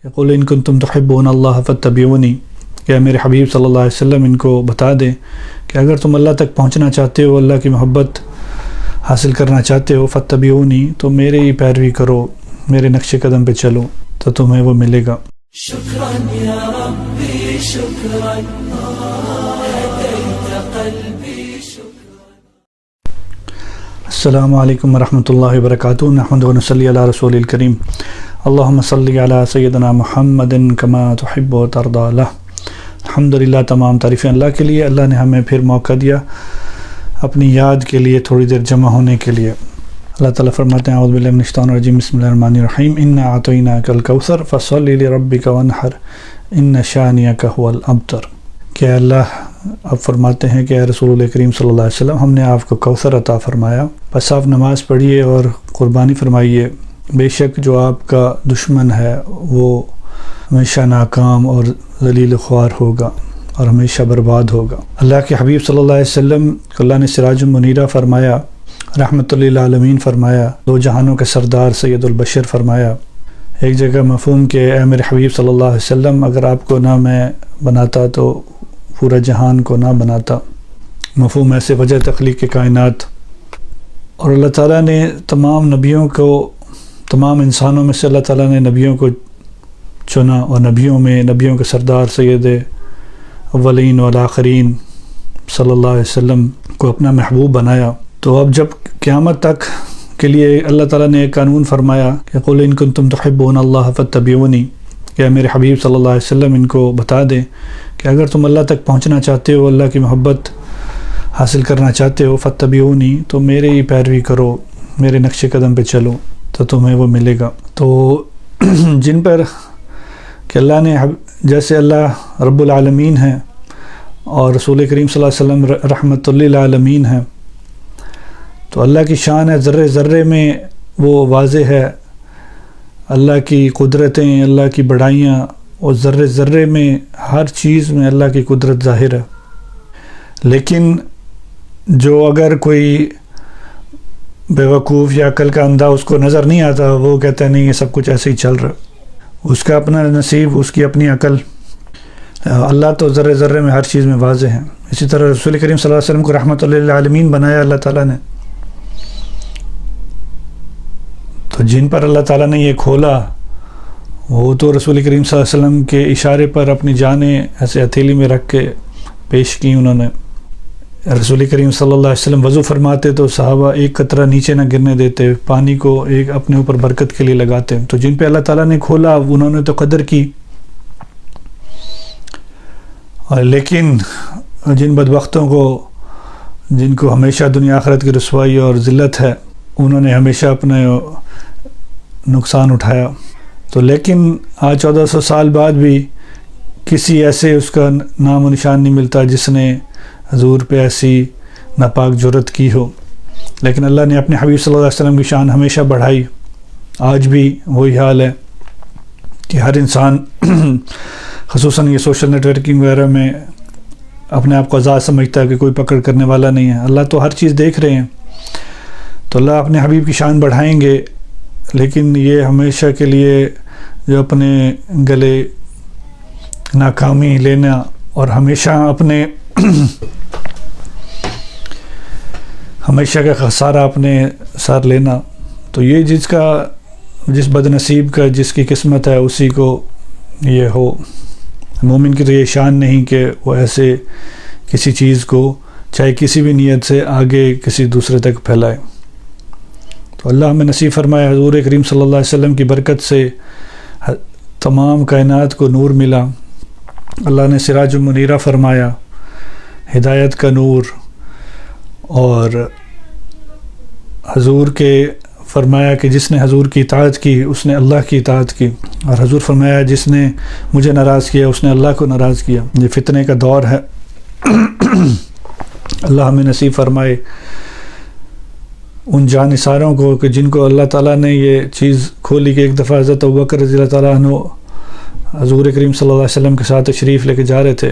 کہ قل ان کنتم تحبون اللہ فاتبعونی، کہ میرے حبیب صلی اللہ علیہ وسلم ان کو بتا دیں کہ اگر تم اللہ تک پہنچنا چاہتے ہو، اللہ کی محبت حاصل کرنا چاہتے ہو، فاتبعونی، تو میرے ہی پیروی کرو، میرے نقش قدم پہ چلو تو تمہیں وہ ملے گا۔ شکراً یا ربی شکراً، ہدیت قلبی شکراً۔ السلام علیکم ورحمۃ اللہ وبرکاتہ، نحمد و نصلی علی رسول الکریم، اللہم صلی علی سیدنا محمد کما تحب و ترضی۔ الحمدللہ، تمام تعریفیں اللہ کے لیے، اللہ نے ہمیں پھر موقع دیا اپنی یاد کے لیے تھوڑی دیر جمع ہونے کے لیے۔ اللہ تعالیٰ فرماتے ہیں اعوذ باللہ من الشیطان الرجیم، بسم اللہ الرحمن الرحیم، انا اعطیناک الکوثر فصلی لربک وانحر ان شانئک هو الابتر۔ کہ اللہ اب فرماتے ہیں کہ اے رسول کریم صلی اللہ علیہ وسلم، ہم نے آپ کو کوثر عطا فرمایا، بس آپ نماز پڑھیے اور قربانی فرمائیے، بے شک جو آپ کا دشمن ہے وہ ہمیشہ ناکام اور ذلیل خوار ہوگا اور ہمیشہ برباد ہوگا۔ اللہ کے حبیب صلی اللہ علیہ وسلم کو اللہ نے سراج منیرہ فرمایا، رحمت للعالمین فرمایا، دو جہانوں کے سردار سید البشر فرمایا۔ ایک جگہ مفہوم کہ اے میرے حبیب صلی اللہ علیہ وسلم، اگر آپ کو نہ میں بناتا تو پورا جہان کو نہ بناتا، مفہوم ایسے وجہ تخلیق کائنات۔ اور اللہ تعالیٰ نے تمام نبیوں کو، تمام انسانوں میں سے اللہ تعالیٰ نے نبیوں کو چنا، اور نبیوں کے سردار سید اولین والآخرین صلی اللہ علیہ وسلم کو اپنا محبوب بنایا۔ تو اب جب قیامت تک کے لیے اللہ تعالیٰ نے ایک قانون فرمایا کہ قل ان کنتم تحبون اللہ فاتبعونی، کہ میرے حبیب صلی اللہ علیہ وسلم ان کو بتا دیں کہ اگر تم اللہ تک پہنچنا چاہتے ہو، اللہ کی محبت حاصل کرنا چاہتے ہو، فاتبعونی، تو میرے ہی پیروی کرو، میرے نقش قدم پہ چلو تو تمہیں وہ ملے گا۔ تو جن پر کہ اللہ نے، جیسے اللہ رب العالمین ہیں اور رسول کریم صلی اللہ علیہ وسلم رحمت للعالمین ہیں، تو اللہ کی شان ہے ذرے ذرے میں وہ واضح ہے، اللہ کی قدرتیں، اللہ کی بڑائیاں، اور ذرے ذرے میں ہر چیز میں اللہ کی قدرت ظاہر ہے۔ لیکن جو اگر کوئی بیوقوف یا عقل کا اندھا اس کو نظر نہیں آتا، وہ کہتا ہے نہیں یہ سب کچھ ایسے ہی چل رہا، اس کا اپنا نصیب، اس کی اپنی عقل۔ اللہ تو ذرے ذرے میں ہر چیز میں واضح ہے۔ اسی طرح رسول کریم صلی اللہ علیہ وسلم کو رحمت للعالمین بنایا اللہ تعالیٰ نے، تو جن پر اللہ تعالیٰ نے یہ کھولا وہ تو رسول کریم صلی اللہ علیہ وسلم کے اشارے پر اپنی جانیں ایسے ہتھیلی میں رکھ کے پیش کی انہوں نے۔ رسول کریم صلی اللہ علیہ وسلم وضو فرماتے تو صحابہ ایک قطرہ نیچے نہ گرنے دیتے، پانی کو ایک اپنے اوپر برکت کے لیے لگاتے۔ تو جن پہ اللہ تعالیٰ نے کھولا انہوں نے تو قدر کی، لیکن جن بدبختوں کو، جن کو ہمیشہ دنیا آخرت کی رسوائی اور ذلت ہے، انہوں نے ہمیشہ اپنا نقصان اٹھایا۔ تو لیکن آج 1400 سال بعد بھی کسی ایسے اس کا نام و نشان نہیں ملتا جس نے حضور پہ ایسی ناپاک جرت کی ہو۔ لیکن اللہ نے اپنے حبیب صلی اللہ علیہ وسلم کی شان ہمیشہ بڑھائی۔ آج بھی وہی حال ہے کہ ہر انسان خصوصاً یہ سوشل نیٹ ورکنگ وغیرہ میں اپنے آپ کو آزاد سمجھتا ہے کہ کوئی پکڑ کرنے والا نہیں ہے۔ اللہ تو ہر چیز دیکھ رہے ہیں، تو اللہ اپنے حبیب کی شان بڑھائیں گے، لیکن یہ ہمیشہ کے لیے جو اپنے گلے ناکامی لینا اور ہمیشہ اپنے ہمیشہ کا خسارہ اپنے سر لینا، تو یہ جس بد نصیب کا جس کی قسمت ہے اسی کو یہ ہو۔ مومن کی تو یہ شان نہیں کہ وہ ایسے کسی چیز کو چاہے کسی بھی نیت سے آگے کسی دوسرے تک پھیلائے۔ تو اللہ ہمیں نصیب فرمائے حضور کریم صلی اللہ علیہ وسلم کی برکت سے تمام کائنات کو نور ملا۔ اللہ نے سراج منیرہ فرمایا، ہدایت کا نور، اور حضور کے فرمایا کہ جس نے حضور کی اطاعت کی اس نے اللہ کی اطاعت کی، اور حضور فرمایا جس نے مجھے ناراض کیا اس نے اللہ کو ناراض کیا۔ یہ فتنے کا دور ہے، اللہ ہمیں نصیب فرمائے ان جانثاروں کو کہ جن کو اللہ تعالیٰ نے یہ چیز کھولی کہ ایک دفعہ حضرت ابوبکر رضی اللہ تعالیٰ عنہ حضور کریم صلی اللہ علیہ وسلم کے ساتھ تشریف لے کے جا رہے تھے،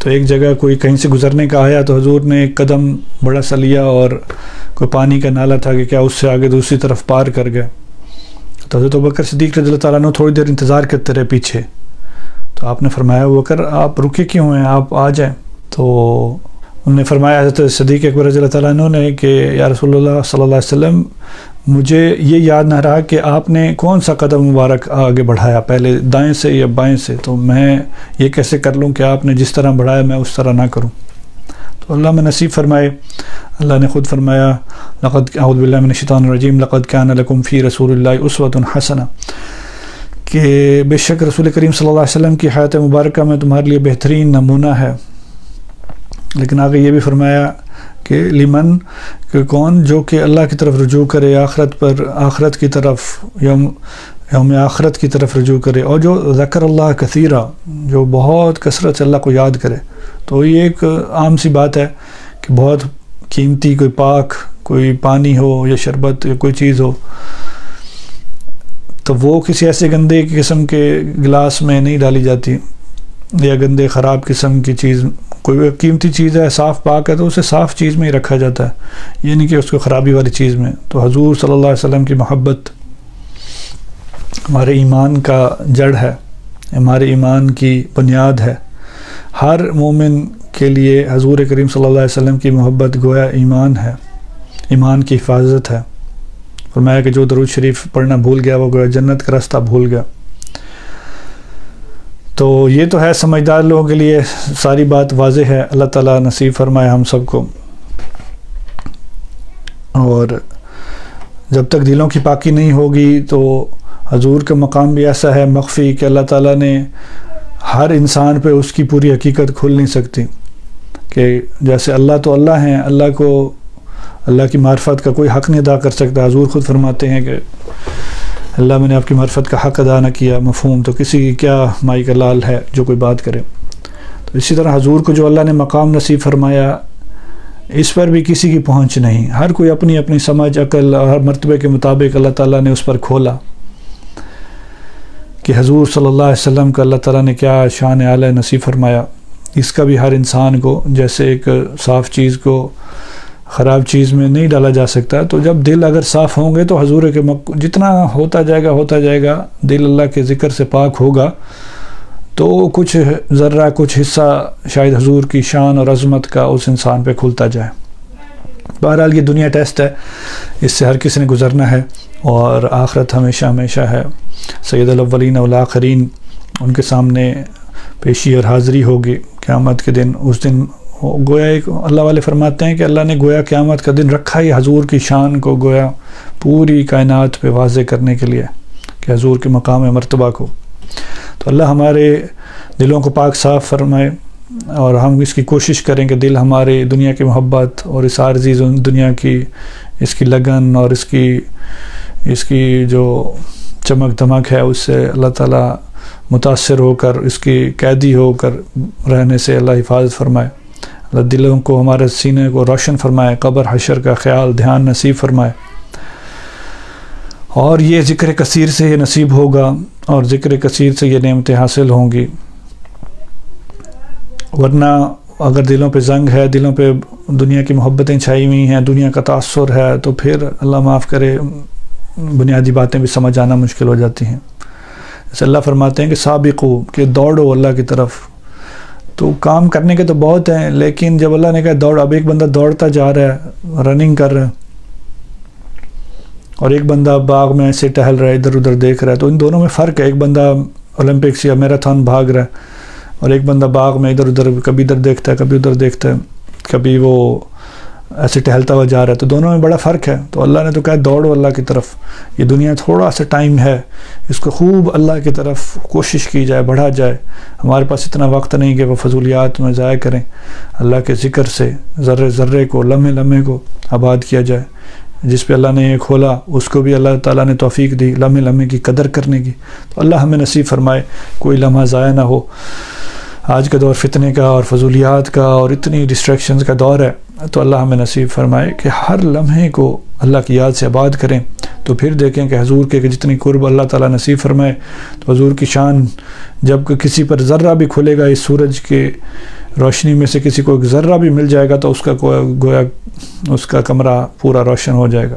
تو ایک جگہ کوئی کہیں سے گزرنے کا آیا تو حضور نے ایک قدم بڑا سا لیا، اور کوئی پانی کا نالا تھا کہ کیا اس سے آگے دوسری طرف پار کر گئے، تو حضرت ابوبکر صدیق رضی اللہ تعالیٰ عنہ تھوڑی دیر انتظار کرتے رہے پیچھے. تو آپ نے فرمایا ابوبکر آپ رکے کیوں ہیں, آپ آ جائیں. تو انہوں نے فرمایا حضرت صدیق اکبر رضی اللہ تعالیٰ عنہ نے کہ یا رسول اللہ صلی اللہ علیہ وسلم مجھے یہ یاد نہ رہا کہ آپ نے کون سا قدم مبارک آگے بڑھایا, پہلے دائیں سے یا بائیں سے, تو میں یہ کیسے کر لوں کہ آپ نے جس طرح بڑھایا میں اس طرح نہ کروں. تو اللہ میں نصیب فرمائے. اللہ نے خود فرمایا لقد اعوذ باللہ من الشیطان الرجیم لقد کان لکم فی رسول اللہ اسوۃ حسنہ, کہ بے شک رسول کریم صلی اللہ علیہ وسلم کی حیات مبارکہ میں تمہارے لیے بہترین نمونہ ہے. لیکن آگے یہ بھی فرمایا کہ لمن, کہ کون, جو کہ اللہ کی طرف رجوع کرے, آخرت کی طرف, یوم آخرت کی طرف رجوع کرے, اور جو ذکر اللہ کثیرہ, جو بہت کثرت سے اللہ کو یاد کرے. تو یہ ایک عام سی بات ہے کہ بہت قیمتی کوئی پاک, کوئی پانی ہو یا شربت یا کوئی چیز ہو, تو وہ کسی ایسے گندے قسم کے گلاس میں نہیں ڈالی جاتی, یا گندے خراب قسم کی چیز. کوئی قیمتی چیز ہے, صاف پاک ہے, تو اسے صاف چیز میں ہی رکھا جاتا ہے, یہ نہیں کہ اس کو خرابی والی چیز میں. تو حضور صلی اللہ علیہ وسلم کی محبت ہمارے ایمان کا جڑ ہے, ہمارے ایمان کی بنیاد ہے. ہر مومن کے لیے حضور کریم صلی اللہ علیہ وسلم کی محبت گویا ایمان ہے, ایمان کی حفاظت ہے. فرمایا کہ جو درود شریف پڑھنا بھول گیا وہ گویا جنت کا راستہ بھول گیا. تو یہ تو ہے سمجھدار لوگوں کے لیے ساری بات واضح ہے. اللہ تعالیٰ نصیب فرمائے ہم سب کو. اور جب تک دلوں کی پاکی نہیں ہوگی تو حضور کا مقام بھی ایسا ہے مخفی کہ اللہ تعالیٰ نے ہر انسان پہ اس کی پوری حقیقت کھل نہیں سکتی. کہ جیسے اللہ تو اللہ ہیں, اللہ کی معرفت کا کوئی حق نہیں ادا کر سکتا. حضور خود فرماتے ہیں کہ اللہ میں نے آپ کی معرفت کا حق ادا نہ کیا, مفہوم تو کسی کی کیا مائی کا لال ہے جو کوئی بات کرے. تو اسی طرح حضور کو جو اللہ نے مقام نصیب فرمایا اس پر بھی کسی کی پہنچ نہیں. ہر کوئی اپنی اپنی سمجھ عقل اور مرتبے کے مطابق اللہ تعالیٰ نے اس پر کھولا کہ حضور صلی اللہ علیہ وسلم کا اللہ تعالیٰ نے کیا شان اعلیٰ نصیب فرمایا. اس کا بھی ہر انسان کو, جیسے ایک صاف چیز کو خراب چیز میں نہیں ڈالا جا سکتا, تو جب دل اگر صاف ہوں گے تو حضور کے جتنا ہوتا جائے گا دل اللہ کے ذکر سے پاک ہوگا, تو کچھ ذرہ کچھ حصہ شاید حضور کی شان اور عظمت کا اس انسان پہ کھلتا جائے. بہرحال یہ دنیا ٹیسٹ ہے, اس سے ہر کسی نے گزرنا ہے, اور آخرت ہمیشہ ہے. سید الاولین والآخرین ان کے سامنے پیشی اور حاضری ہوگی قیامت کے دن. اس دن گویا ایک اللہ والے فرماتے ہیں کہ اللہ نے گویا قیامت کا دن رکھا ہی حضور کی شان کو گویا پوری کائنات پہ واضح کرنے کے لیے, کہ حضور کے مقام مرتبہ کو. تو اللہ ہمارے دلوں کو پاک صاف فرمائے, اور ہم اس کی کوشش کریں کہ دل ہمارے دنیا کی محبت اور اس عارضی دنیا کی اس کی لگن اور اس کی جو چمک دمک ہے اس سے اللہ تعالیٰ متاثر ہو کر اس کی قیدی ہو کر رہنے سے اللہ حفاظت فرمائے. اللہ دلوں کو, ہمارے سینے کو روشن فرمائے, قبر حشر کا خیال دھیان نصیب فرمائے. اور یہ ذکر کثیر سے یہ نصیب ہوگا, اور ذکر کثیر سے یہ نعمتیں حاصل ہوں گی. ورنہ اگر دلوں پہ زنگ ہے, دلوں پہ دنیا کی محبتیں چھائی ہوئی ہیں, دنیا کا تاثر ہے, تو پھر اللہ معاف کرے بنیادی باتیں بھی سمجھ آنا مشکل ہو جاتی ہیں. جیسے اللہ فرماتے ہیں کہ سابقو, کہ دوڑو اللہ کی طرف. تو کام کرنے کے تو بہت ہیں, لیکن جب اللہ نے کہا دوڑ, اب ایک بندہ دوڑتا جا رہا ہے, رننگ کر رہا ہے, اور ایک بندہ باغ میں ایسے ٹہل رہا ہے, ادھر ادھر دیکھ رہا ہے. تو ان دونوں میں فرق ہے. ایک بندہ اولمپکس یا میراتھن بھاگ رہا ہے, اور ایک بندہ باغ میں ادھر ادھر کبھی ادھر دیکھتا ہے, کبھی ادھر دیکھتا ہے, کبھی وہ ایسے ٹہلتا ہوا جا رہا ہے. تو دونوں میں بڑا فرق ہے. تو اللہ نے تو کہا دوڑو اللہ کی طرف. یہ دنیا تھوڑا سا ٹائم ہے, اس کو خوب اللہ کی طرف کوشش کی جائے, بڑھا جائے. ہمارے پاس اتنا وقت نہیں کہ وہ فضولیات میں ضائع کریں. اللہ کے ذکر سے ذرے ذرے کو, لمحے لمحے کو آباد کیا جائے. جس پہ اللہ نے یہ کھولا اس کو بھی اللہ تعالیٰ نے توفیق دی لمحے لمحے کی قدر کرنے کی. تو اللہ ہمیں نصیب فرمائے کوئی لمحہ ضائع نہ ہو. آج کا دور فتنے کا اور فضولیات کا اور اتنی ڈسٹریکشنز کا دور ہے. تو اللہ ہمیں نصیب فرمائے کہ ہر لمحے کو اللہ کی یاد سے آباد کریں. تو پھر دیکھیں کہ حضور کے جتنی قرب اللہ تعالیٰ نصیب فرمائے, تو حضور کی شان جب کسی پر ذرہ بھی کھلے گا, اس سورج کے روشنی میں سے کسی کو ایک ذرہ بھی مل جائے گا, تو اس کا گویا اس کا کمرہ پورا روشن ہو جائے گا.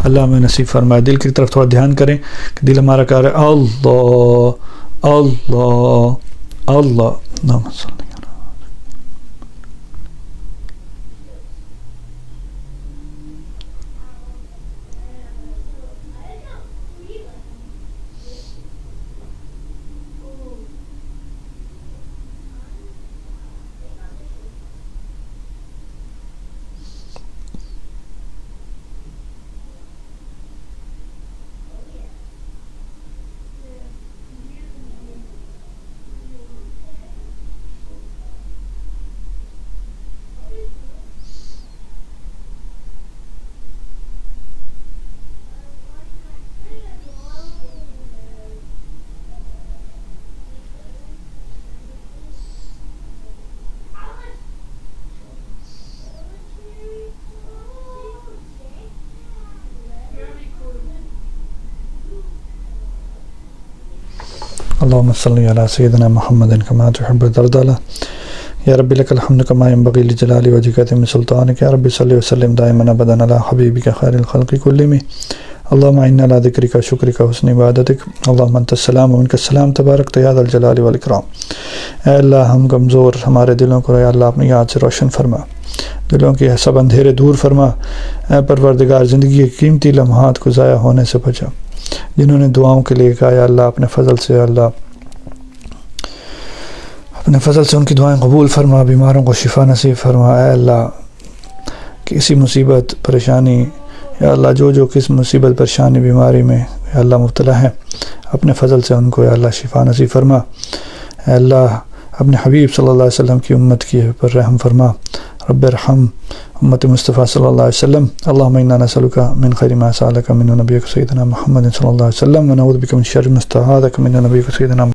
اللہ ہمیں نصیب فرمائے. دل کی طرف تھوڑا دھیان کریں کہ دل ہمارا کہہ رہا ہے اللہ اللہ اللہ. اللہم صلی اللهم صل على سيدنا محمد كما تحب وترضى. يا رب لك الحمد كما ينبغي لجلال وجهك من سلطانك. يا رب صل وسلم دائما ابدا على حبيبك خير الخلق كلهم. اللهم انا على ذكرك وشكرك وحسن عبادتك. اللهم انت السلام ومنك السلام تبارك يا ذا الجلال والاکرام. اے اللہ ہم کمزور ہمارے دلوں کو اے اللہ اپنی یاد سے روشن فرما، دلوں کے سب اندھیرے دور فرما. اے پروردگار زندگی کے قیمتی لمحات کو ضائع ہونے سے بچا. جنہوں نے دعاؤں کے لیے کہا یا اللہ اپنے فضل سے اللہ اپنے فضل سے ان کی دعائیں قبول فرما، بیماروں کو شفا نصیب فرما. اے اللہ کسی مصیبت پریشانی یا اللہ جو کس مصیبت پریشانی بیماری میں یا اللہ مبتلا ہیں اپنے فضل سے ان کو یا اللہ شفا نصیب فرما. اے اللہ اپنے حبیب صلی اللہ علیہ وسلم کی امت کی پر رحم فرما. رب ارحم امت مصطفیٰ صلی اللہ علیہ وسلم. اللہم انا نسألک من خیر ما سألک من نبیک سیدنا محمد صلی اللہ علیہ وسلم ونعوذ بک من شر ما استعاذک من نبیک سیدنا